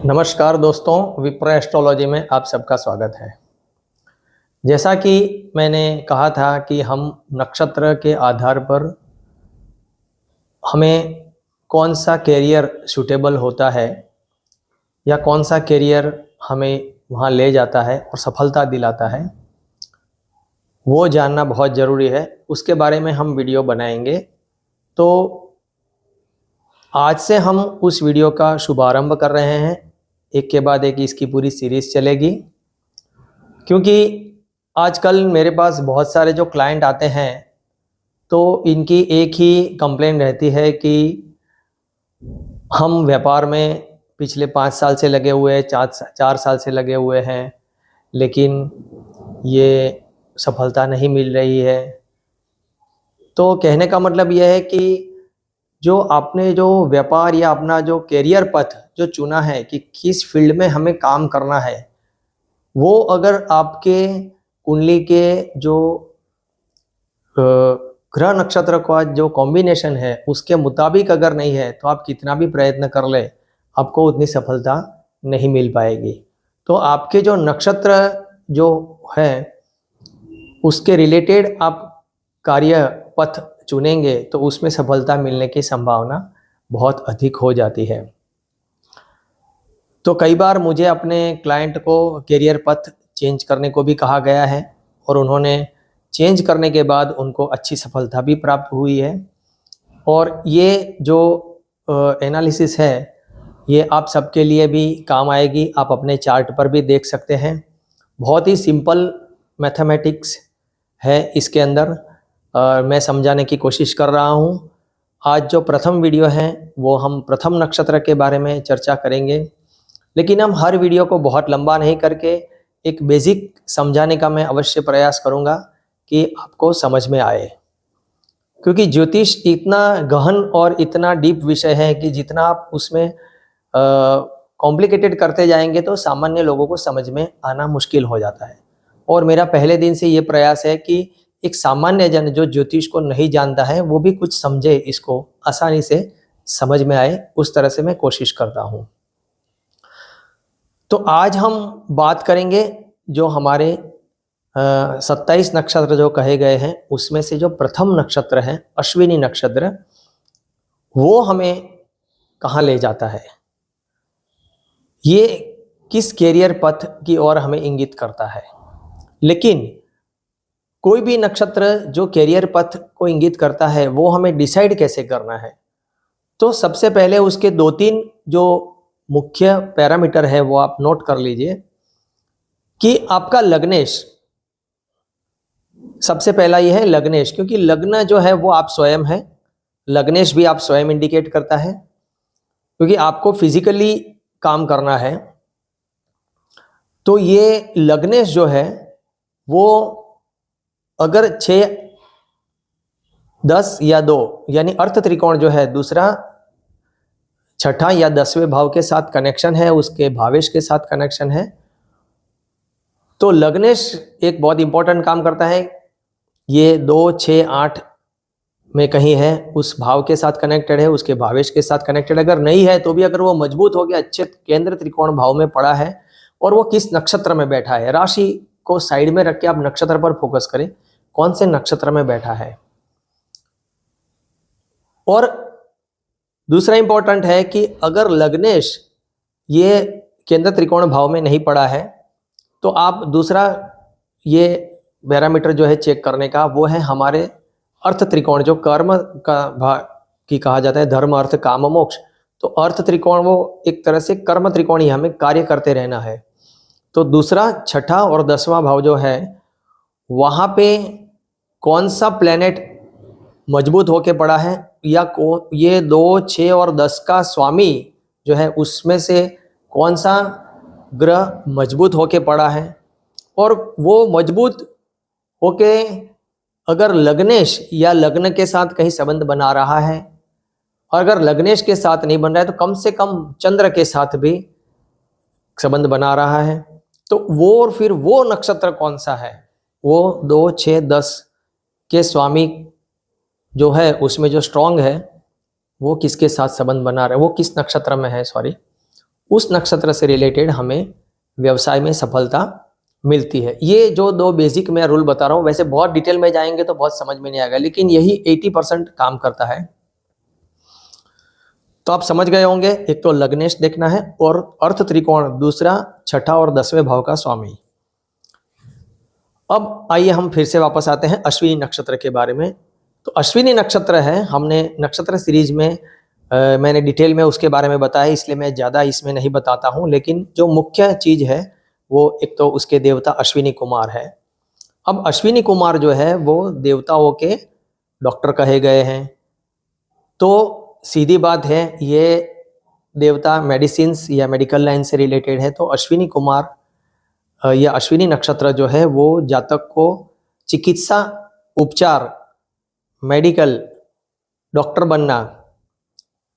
नमस्कार दोस्तों, विप्र एस्ट्रोलॉजी में आप सबका स्वागत है। जैसा कि मैंने कहा था कि हम नक्षत्र के आधार पर हमें कौन सा कैरियर सूटेबल होता है या कौन सा कैरियर हमें वहाँ ले जाता है और सफलता दिलाता है, वो जानना बहुत ज़रूरी है। उसके बारे में हम वीडियो बनाएंगे। तो आज से हम उस वीडियो का शुभारंभ कर रहे हैं। एक के बाद एक इसकी पूरी सीरीज़ चलेगी, क्योंकि आजकल मेरे पास बहुत सारे जो क्लाइंट आते हैं तो इनकी एक ही कंप्लेंट रहती है कि हम व्यापार में पिछले 5 साल से लगे हुए हैं, 4 साल से लगे हुए हैं, लेकिन ये सफलता नहीं मिल रही है। तो कहने का मतलब यह है कि जो आपने जो व्यापार या अपना जो कैरियर पथ जो चुना है कि किस फील्ड में हमें काम करना है, वो अगर आपके कुंडली के जो ग्रह नक्षत्र का जो कॉम्बिनेशन है उसके मुताबिक अगर नहीं है तो आप कितना भी प्रयत्न कर ले, आपको उतनी सफलता नहीं मिल पाएगी। तो आपके जो नक्षत्र जो है उसके रिलेटेड आप कार्य पथ चुनेंगे तो उसमें सफलता मिलने की संभावना बहुत अधिक हो जाती है। तो कई बार मुझे अपने क्लाइंट को कैरियर पथ चेंज करने को भी कहा गया है और उन्होंने चेंज करने के बाद उनको अच्छी सफलता भी प्राप्त हुई है। और ये जो एनालिसिस है ये आप सबके लिए भी काम आएगी। आप अपने चार्ट पर भी देख सकते हैं। बहुत ही सिंपल मैथमेटिक्स है इसके अंदर। मैं समझाने की कोशिश कर रहा हूँ। आज जो प्रथम वीडियो है वो हम प्रथम नक्षत्र के बारे में चर्चा करेंगे, लेकिन हम हर वीडियो को बहुत लंबा नहीं करके एक बेसिक समझाने का मैं अवश्य प्रयास करूँगा कि आपको समझ में आए, क्योंकि ज्योतिष इतना गहन और इतना डीप विषय है कि जितना आप उसमें कॉम्प्लिकेटेड करते जाएंगे तो सामान्य लोगों को समझ में आना मुश्किल हो जाता है। और मेरा पहले दिन से ये प्रयास है कि एक सामान्य जन जो ज्योतिष को नहीं जानता है वो भी कुछ समझे, इसको आसानी से समझ में आए, उस तरह से मैं कोशिश करता हूँ। तो आज हम बात करेंगे जो हमारे 27 नक्षत्र जो कहे गए हैं उसमें से जो प्रथम नक्षत्र है अश्विनी नक्षत्र, वो हमें कहाँ ले जाता है, ये किस कैरियर पथ की ओर हमें इंगित करता है। लेकिन कोई भी नक्षत्र जो कैरियर पथ को इंगित करता है वो हमें डिसाइड कैसे करना है। तो सबसे पहले उसके 2-3 जो मुख्य पैरामीटर है वो आप नोट कर लीजिए कि आपका लग्नेश, सबसे पहला ये है लग्नेश, क्योंकि लग्न जो है वो आप स्वयं है, लग्नेश भी आप स्वयं इंडिकेट करता है, क्योंकि आपको फिजिकली काम करना है। तो ये लग्नेश जो है वो अगर 6, 10 या 2 यानी अर्थ त्रिकोण जो है दूसरा, छठा या 10वें भाव के साथ कनेक्शन है, उसके भावेश के साथ कनेक्शन है, तो लग्नेश एक बहुत इंपॉर्टेंट काम करता है। ये 2, 6, 8 में कहीं है, उस भाव के साथ कनेक्टेड है, उसके भावेश के साथ कनेक्टेड अगर नहीं है तो भी अगर वो मजबूत हो गया, अच्छे केंद्र त्रिकोण भाव में पड़ा है और वो किस नक्षत्र में बैठा है, राशि को साइड में रख के आप नक्षत्र पर फोकस करें, कौन से नक्षत्र में बैठा है। और दूसरा इंपॉर्टेंट है कि अगर लग्नेश ये केंद्र त्रिकोण भाव में नहीं पड़ा है तो आप दूसरा ये पैरामीटर जो है चेक करने का, वो है हमारे अर्थ त्रिकोण जो कर्म का भाव की कहा जाता है, धर्म अर्थ काम मोक्ष। तो अर्थ त्रिकोण वो एक तरह से कर्म त्रिकोण ही, हमें कार्य करते रहना है। तो दूसरा, छठा और 10वां भाव जो है वहाँ पे कौन सा प्लेनेट मजबूत होके पड़ा है, या ये 2, 6 और 10 का स्वामी जो है उसमें से कौन सा ग्रह मजबूत होके पड़ा है। और वो मजबूत होके अगर लग्नेश या लग्न के साथ कहीं संबंध बना रहा है, और अगर लग्नेश के साथ नहीं बन रहा है तो कम से कम चंद्र के साथ भी संबंध बना रहा है, तो वो और फिर वो नक्षत्र कौन सा है, वो 2, 6, 10 के स्वामी जो है उसमें जो स्ट्रांग है वो किसके साथ संबंध बना रहा है, वो किस नक्षत्र में है, सॉरी, उस नक्षत्र से रिलेटेड हमें व्यवसाय में सफलता मिलती है। ये जो दो बेसिक मैं रूल बता रहा हूँ, वैसे बहुत डिटेल में जाएंगे तो बहुत समझ में नहीं आएगा, लेकिन यही 80% काम करता है। तो आप समझ गए होंगे, एक तो लग्नेश देखना है और अर्थ त्रिकोण दूसरा, छठा और 10वें भाव का स्वामी। अब आइए हम फिर से वापस आते हैं अश्विनी नक्षत्र के बारे में। तो अश्विनी नक्षत्र है, हमने नक्षत्र सीरीज में मैंने डिटेल में उसके बारे में बताया, इसलिए मैं ज़्यादा इसमें नहीं बताता हूँ। लेकिन जो मुख्य चीज़ है वो एक तो उसके देवता अश्विनी कुमार है। अब अश्विनी कुमार जो है वो देवताओं के डॉक्टर कहे गए हैं। तो सीधी बात है, ये देवता मेडिसिन्स या मेडिकल लाइन से रिलेटेड है। तो अश्विनी कुमार या अश्विनी नक्षत्र जो है वो जातक को चिकित्सा, उपचार, मेडिकल, डॉक्टर बनना,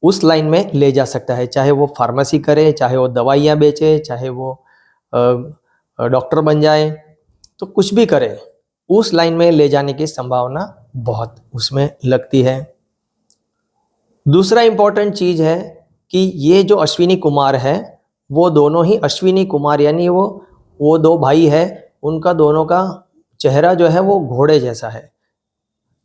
उस लाइन में ले जा सकता है। चाहे वो फार्मेसी करे, चाहे वो दवाइयाँ बेचे, चाहे वो डॉक्टर बन जाए, तो कुछ भी करे, उस लाइन में ले जाने की संभावना बहुत उसमें लगती है। दूसरा इम्पोर्टेंट चीज़ है कि ये जो अश्विनी कुमार है वो दोनों ही अश्विनी कुमार, यानी वो दो भाई है, उनका दोनों का चेहरा जो है वो घोड़े जैसा है।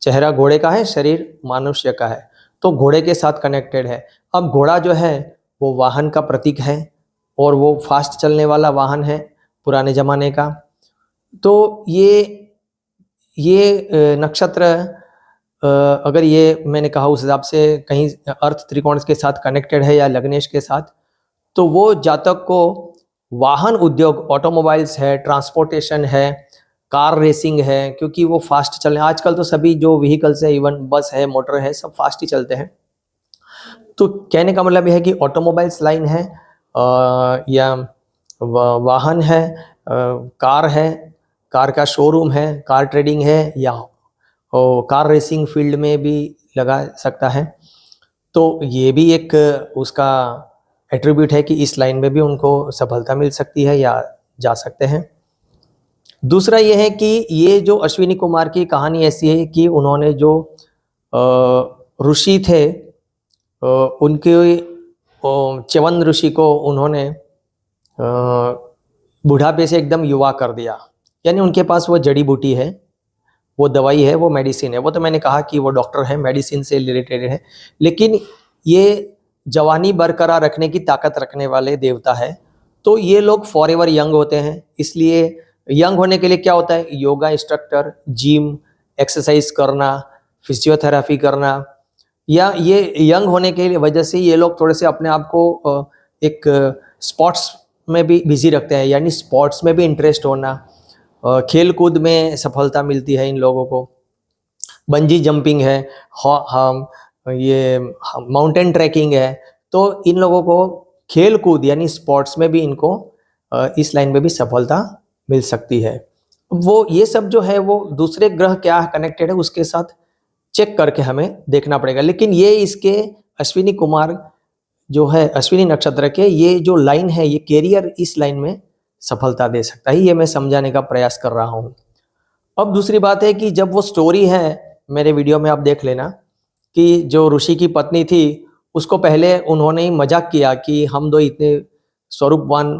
चेहरा घोड़े का है, शरीर मनुष्य का है, तो घोड़े के साथ कनेक्टेड है। अब घोड़ा जो है वो वाहन का प्रतीक है और वो फास्ट चलने वाला वाहन है पुराने ज़माने का। तो ये नक्षत्र अगर ये मैंने कहा उस हिसाब से कहीं अर्थ त्रिकोण के साथ कनेक्टेड है या लग्नेश के साथ, तो वो जातक को वाहन उद्योग, ऑटोमोबाइल्स है, ट्रांसपोर्टेशन है, कार रेसिंग है, क्योंकि वो फास्ट चलने, आजकल तो सभी जो व्हीकल्स है, इवन बस है, मोटर है, सब फास्ट ही चलते हैं। तो कहने का मतलब यह है कि ऑटोमोबाइल्स लाइन है या वाहन है, कार है, कार का शोरूम है, कार ट्रेडिंग है, या कार रेसिंग फील्ड में भी लगा सकता है। तो ये भी एक उसका एट्रीब्यूट है कि इस लाइन में भी उनको सफलता मिल सकती है या जा सकते हैं। दूसरा ये है कि ये जो अश्विनी कुमार की कहानी ऐसी है कि उन्होंने जो ऋषि थे, उनके च्यवन ऋषि को उन्होंने बुढ़ापे से एकदम युवा कर दिया। यानी उनके पास वो जड़ी बूटी है, वो दवाई है, वो मेडिसिन है। वो तो मैंने कहा कि वो डॉक्टर है, मेडिसिन से रिलेटेड है, लेकिन ये जवानी बरकरार रखने की ताकत रखने वाले देवता है। तो ये लोग फॉरएवर यंग होते हैं। इसलिए यंग होने के लिए क्या होता है, योगा इंस्ट्रक्टर, जिम, एक्सरसाइज करना, फिजियोथेरेपी करना, या ये यंग होने के वजह से ये लोग थोड़े से अपने आप को एक स्पोर्ट्स में भी बिजी रखते हैं, यानी स्पोर्ट्स में भी इंटरेस्ट होना, खेल कूद में सफलता मिलती है इन लोगों को। बंजी जंपिंग है, हम ये माउंटेन ट्रैकिंग है। तो इन लोगों को खेल कूद यानी स्पोर्ट्स में भी इनको इस लाइन में भी सफलता मिल सकती है। वो ये सब जो है वो दूसरे ग्रह क्या कनेक्टेड है उसके साथ चेक करके हमें देखना पड़ेगा। लेकिन ये इसके अश्विनी कुमार जो है अश्विनी नक्षत्र के, ये जो लाइन है, ये कैरियर इस लाइन में सफलता दे सकता है। ये मैं समझाने का प्रयास कर रहा हूँ। अब दूसरी बात है कि जब वो स्टोरी है, मेरे वीडियो में आप देख लेना, कि जो ऋषि की पत्नी थी उसको पहले उन्होंने ही मजाक किया कि हम दो इतने स्वरूपवान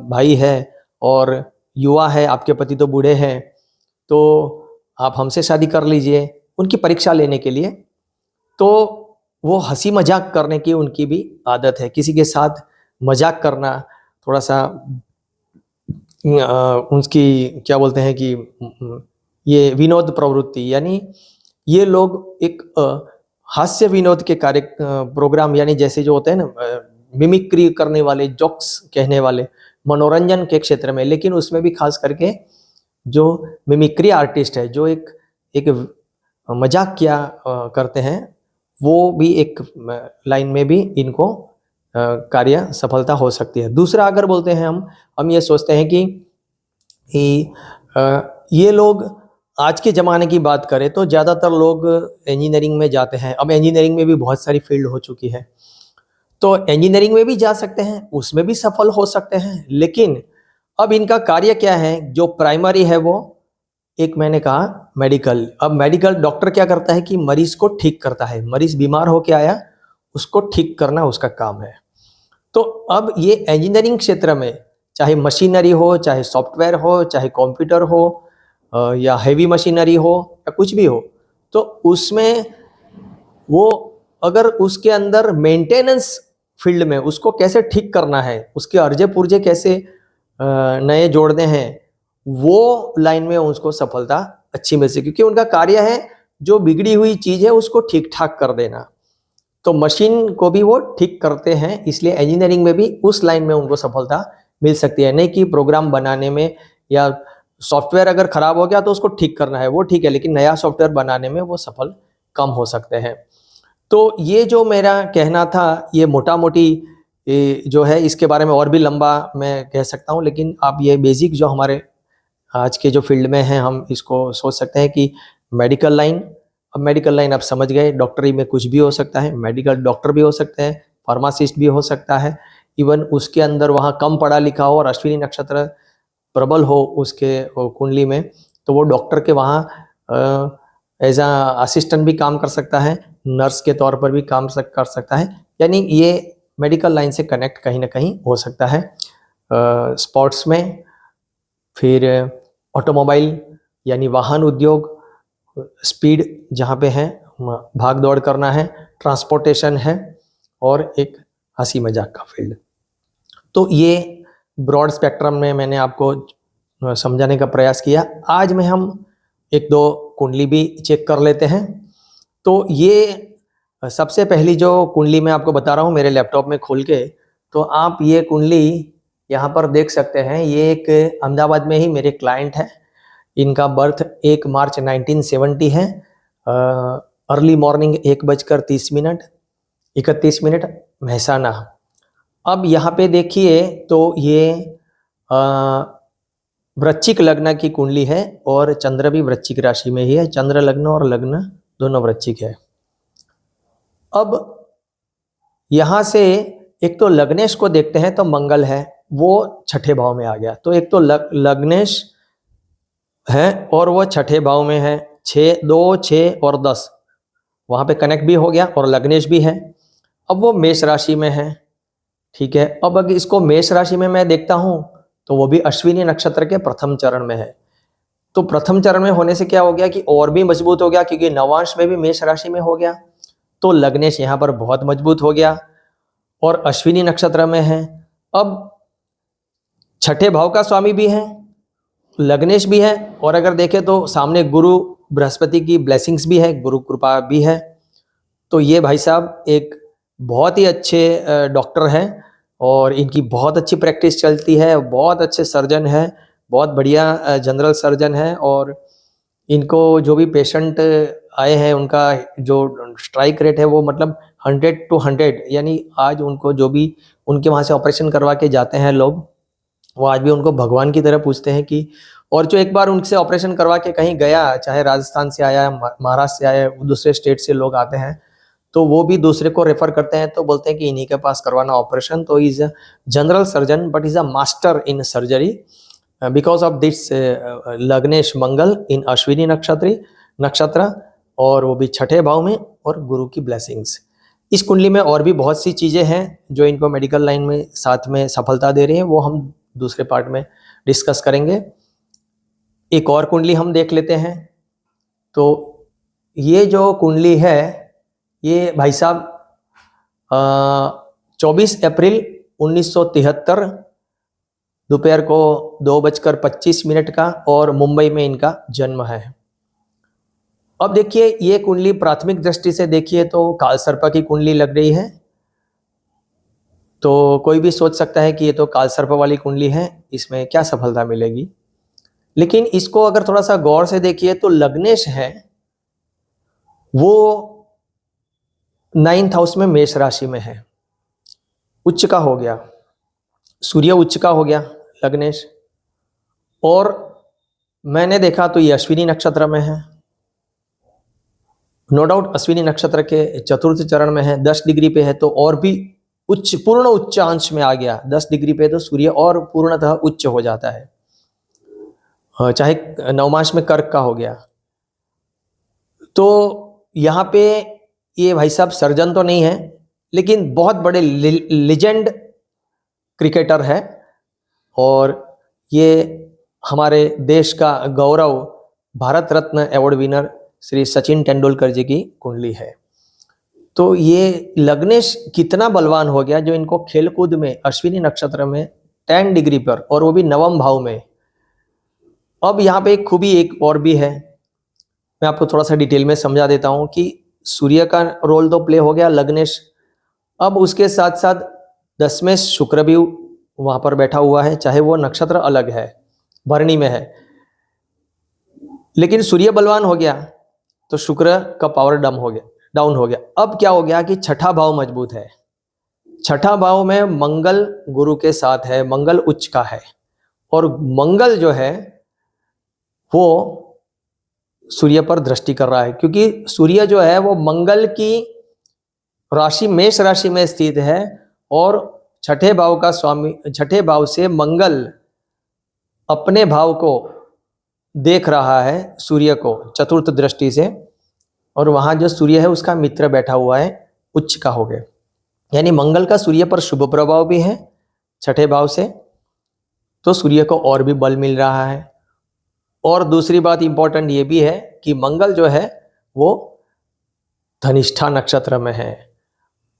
भाई है और युवा है, आपके पति तो बूढ़े हैं, तो आप हमसे शादी कर लीजिए, उनकी परीक्षा लेने के लिए। तो वो हंसी मजाक करने की उनकी भी आदत है, किसी के साथ मजाक करना, थोड़ा सा उनकी क्या बोलते हैं कि ये विनोद प्रवृत्ति, यानी ये लोग एक हास्य विनोद के कार्य प्रोग्राम, यानी जैसे जो होते हैं ना मिमिक्री करने वाले, जोक्स कहने वाले, मनोरंजन के क्षेत्र में, लेकिन उसमें भी खास करके जो मिमिक्री आर्टिस्ट है, जो एक मजाक किया करते हैं, वो भी एक लाइन में भी इनको कार्य सफलता हो सकती है। दूसरा अगर बोलते हैं हम ये सोचते हैं कि ये लोग आज के ज़माने की बात करें तो ज़्यादातर लोग इंजीनियरिंग में जाते हैं। अब इंजीनियरिंग में भी बहुत सारी फील्ड हो चुकी है, तो इंजीनियरिंग में भी जा सकते हैं, उसमें भी सफल हो सकते हैं। लेकिन अब इनका कार्य क्या है, जो प्राइमरी है वो एक मैंने कहा मेडिकल। अब मेडिकल डॉक्टर क्या करता है कि मरीज को ठीक करता है, मरीज बीमार होके आया उसको ठीक करना उसका काम है। तो अब ये इंजीनियरिंग क्षेत्र में चाहे मशीनरी हो, चाहे सॉफ्टवेयर हो, चाहे कंप्यूटर हो या हेवी मशीनरी हो या कुछ भी हो, तो उसमें वो अगर उसके अंदर मेंटेनेंस फील्ड में उसको कैसे ठीक करना है, उसके अर्जे पुर्जे कैसे नए जोड़ने हैं, वो लाइन में उसको सफलता अच्छी मिल सके, क्योंकि उनका कार्य है जो बिगड़ी हुई चीज है उसको ठीक ठाक कर देना। तो मशीन को भी वो ठीक करते हैं, इसलिए इंजीनियरिंग में भी उस लाइन में उनको सफलता मिल सकती है। नहीं कि प्रोग्राम बनाने में या सॉफ्टवेयर अगर खराब हो गया तो उसको ठीक करना है, वो ठीक है, लेकिन नया सॉफ्टवेयर बनाने में वो सफल कम हो सकते हैं। तो ये जो मेरा कहना था, ये मोटा मोटी जो है, इसके बारे में और भी लंबा मैं कह सकता हूँ, लेकिन आप ये बेसिक जो हमारे आज के जो फील्ड में हैं, हम इसको सोच सकते हैं कि मेडिकल लाइन। अब मेडिकल लाइन आप समझ गए, डॉक्टरी में कुछ भी हो सकता है, मेडिकल डॉक्टर भी हो सकते हैं, फार्मासिस्ट भी हो सकता है, इवन उसके अंदर वहाँ कम पढ़ा लिखा हो और अश्विनी नक्षत्र प्रबल हो उसके कुंडली में, तो वो डॉक्टर के वहाँ एज अ असिस्टेंट भी काम कर सकता है, नर्स के तौर पर भी काम कर सकता है। यानी ये मेडिकल लाइन से कनेक्ट कहीं ना कहीं हो सकता है। स्पोर्ट्स में, फिर ऑटोमोबाइल यानी वाहन उद्योग, स्पीड जहाँ पे है, भाग दौड़ करना है, ट्रांसपोर्टेशन है, और एक हंसी मजाक का फील्ड। तो ये ब्रॉड स्पेक्ट्रम में मैंने आपको समझाने का प्रयास किया। आज में हम एक दो कुंडली भी चेक कर लेते हैं। तो ये सबसे पहली जो कुंडली मैं आपको बता रहा हूँ मेरे लैपटॉप में खोल के, तो आप ये कुंडली यहाँ पर देख सकते हैं। ये एक अहमदाबाद में ही मेरे क्लाइंट है, इनका बर्थ 1 मार्च 1970 है, अर्ली मॉर्निंग 1:30 31 मेहसाना। अब यहाँ पे देखिए तो ये वृश्चिक लग्न की कुंडली है और चंद्र भी वृश्चिक राशि में ही है, चंद्र लग्न और लग्न दोनों वृश्चिक है। अब यहाँ से एक तो लग्नेश को देखते हैं तो मंगल है, वो छठे भाव में आ गया। तो एक तो लग्नेश है और वो छठे भाव में है, 6, 2, 6 और 10 वहाँ पे कनेक्ट भी हो गया, और लग्नेश भी है। अब वो मेष राशि में है, ठीक है। अब अगर इसको मेष राशि में मैं देखता हूँ तो वो भी अश्विनी नक्षत्र के प्रथम चरण में है। तो प्रथम चरण में होने से क्या हो गया कि और भी मजबूत हो गया, क्योंकि नवांश में भी मेष राशि में हो गया, तो लग्नेश यहाँ पर बहुत मजबूत हो गया और अश्विनी नक्षत्र में है। अब छठे भाव का स्वामी भी है, लग्नेश भी है, और अगर देखें तो सामने गुरु बृहस्पति की ब्लेसिंग्स भी है, गुरु कृपा भी है। तो ये भाई साहब एक बहुत ही अच्छे डॉक्टर हैं और इनकी बहुत अच्छी प्रैक्टिस चलती है, बहुत अच्छे सर्जन है, बहुत बढ़िया जनरल सर्जन है, और इनको जो भी पेशेंट आए हैं उनका जो स्ट्राइक रेट है वो मतलब 100 to 100, यानी आज उनको जो भी उनके वहाँ से ऑपरेशन करवा के जाते हैं लोग, वो आज भी उनको भगवान की तरह पूछते हैं कि, और जो एक बार उनसे ऑपरेशन करवा के कहीं गया, चाहे राजस्थान से आया, महाराष्ट्र से आया, दूसरे स्टेट से लोग आते हैं, तो वो भी दूसरे को रेफर करते हैं, तो बोलते हैं कि इन्हीं के पास करवाना ऑपरेशन। तो is a general surgeon but is a master in surgery because of this लग्नेश मंगल इन अश्विनी नक्षत्र, और वो भी छठे भाव में, और गुरु की ब्लेसिंग्स। इस कुंडली में और भी बहुत सी चीज़ें हैं जो इनको मेडिकल लाइन में साथ में सफलता दे रही हैं, वो हम दूसरे पार्ट में डिस्कस करेंगे। एक और कुंडली हम देख लेते हैं। तो ये जो कुंडली है, ये भाई साहब 24 अप्रैल 1973 दोपहर को 2:25 का, और मुंबई में इनका जन्म है। अब देखिए ये कुंडली प्राथमिक दृष्टि से देखिए तो काल सर्प की कुंडली लग रही है। तो कोई भी सोच सकता है कि ये तो काल सर्प वाली कुंडली है, इसमें क्या सफलता मिलेगी। लेकिन इसको अगर थोड़ा सा गौर से देखिए तो लग्नेश है वो 9th हाउस में मेष राशि में है, उच्च का हो गया, सूर्य उच्च का हो गया लग्नेश। और मैंने देखा तो ये अश्विनी नक्षत्र में है, नो डाउट अश्विनी नक्षत्र के चतुर्थ चरण में है, 10 डिग्री पे है, तो और भी उच्च, पूर्ण उच्चांश में आ गया। 10 डिग्री पे तो सूर्य और पूर्णतः उच्च हो जाता है, चाहे नवमांश में कर्क का हो गया। तो यहाँ पे ये भाई साहब सर्जन तो नहीं है, लेकिन बहुत बड़े लेजेंड क्रिकेटर है और ये हमारे देश का गौरव भारत रत्न अवार्ड विनर श्री सचिन तेंदुलकर जी की कुंडली है। तो ये लग्नेश कितना बलवान हो गया जो इनको खेलकूद में अश्विनी नक्षत्र में 10 डिग्री पर, और वो भी नवम भाव में। अब यहाँ पे एक खूबी एक और भी है, मैं आपको थोड़ा सा डिटेल में समझा देता हूँ कि सूर्य का रोल तो प्ले हो गया लग्नेश, अब उसके साथ साथ 10वें शुक्र भी वहां पर बैठा हुआ है, चाहे वो नक्षत्र अलग है, भरणी में है, लेकिन सूर्य बलवान हो गया तो शुक्र का पावर डाउन हो गया। अब क्या हो गया कि छठा भाव मजबूत है, छठा भाव में मंगल गुरु के साथ है, मंगल उच्च का है, और मंगल जो है वो सूर्य पर दृष्टि कर रहा है, क्योंकि सूर्य जो है वो मंगल की राशि मेष राशि में स्थित है और छठे भाव का स्वामी, छठे भाव से मंगल अपने भाव को देख रहा है सूर्य को चतुर्थ दृष्टि से, और वहां जो सूर्य है उसका मित्र बैठा हुआ है, उच्च का हो गया, यानी मंगल का सूर्य पर शुभ प्रभाव भी है छठे भाव से, तो सूर्य को और भी बल मिल रहा है। और दूसरी बात इंपॉर्टेंट ये भी है कि मंगल जो है वो धनिष्ठा नक्षत्र में है,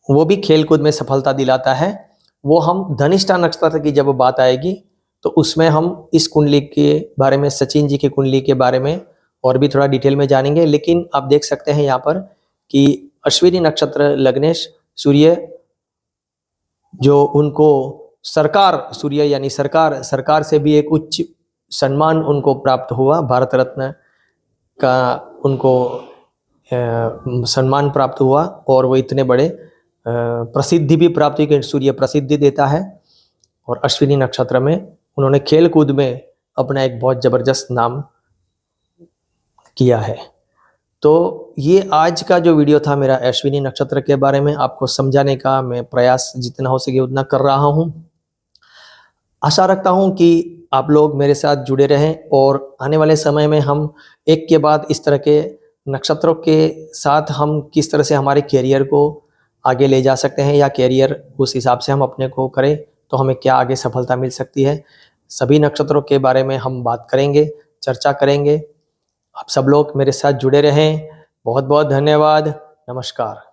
वो भी खेलकूद में सफलता दिलाता है। वो हम धनिष्ठा नक्षत्र की जब बात आएगी तो उसमें हम इस कुंडली के बारे में, सचिन जी की कुंडली के बारे में और भी थोड़ा डिटेल में जानेंगे। लेकिन आप देख सकते हैं यहाँ पर कि अश्विनी नक्षत्र लग्नेश सूर्य जो उनको सरकार, सूर्य यानी सरकार से भी एक उच्च सम्मान उनको प्राप्त हुआ, भारत रत्न का उनको सम्मान प्राप्त हुआ, और वो इतने बड़े प्रसिद्धि भी प्राप्त हुई कि सूर्य प्रसिद्धि देता है, और अश्विनी नक्षत्र में उन्होंने खेल कूद में अपना एक बहुत ज़बरदस्त नाम किया है। तो ये आज का जो वीडियो था मेरा अश्विनी नक्षत्र के बारे में आपको समझाने का, मैं प्रयास जितना हो सके उतना कर रहा हूँ। आशा रखता हूँ कि आप लोग मेरे साथ जुड़े रहें और आने वाले समय में हम एक के बाद इस तरह के नक्षत्रों के साथ हम किस तरह से हमारे कैरियर को आगे ले जा सकते हैं, या कैरियर उस हिसाब से हम अपने को करें तो हमें क्या आगे सफलता मिल सकती है, सभी नक्षत्रों के बारे में हम बात करेंगे, चर्चा करेंगे। आप सब लोग मेरे साथ जुड़े रहें। बहुत बहुत धन्यवाद। नमस्कार।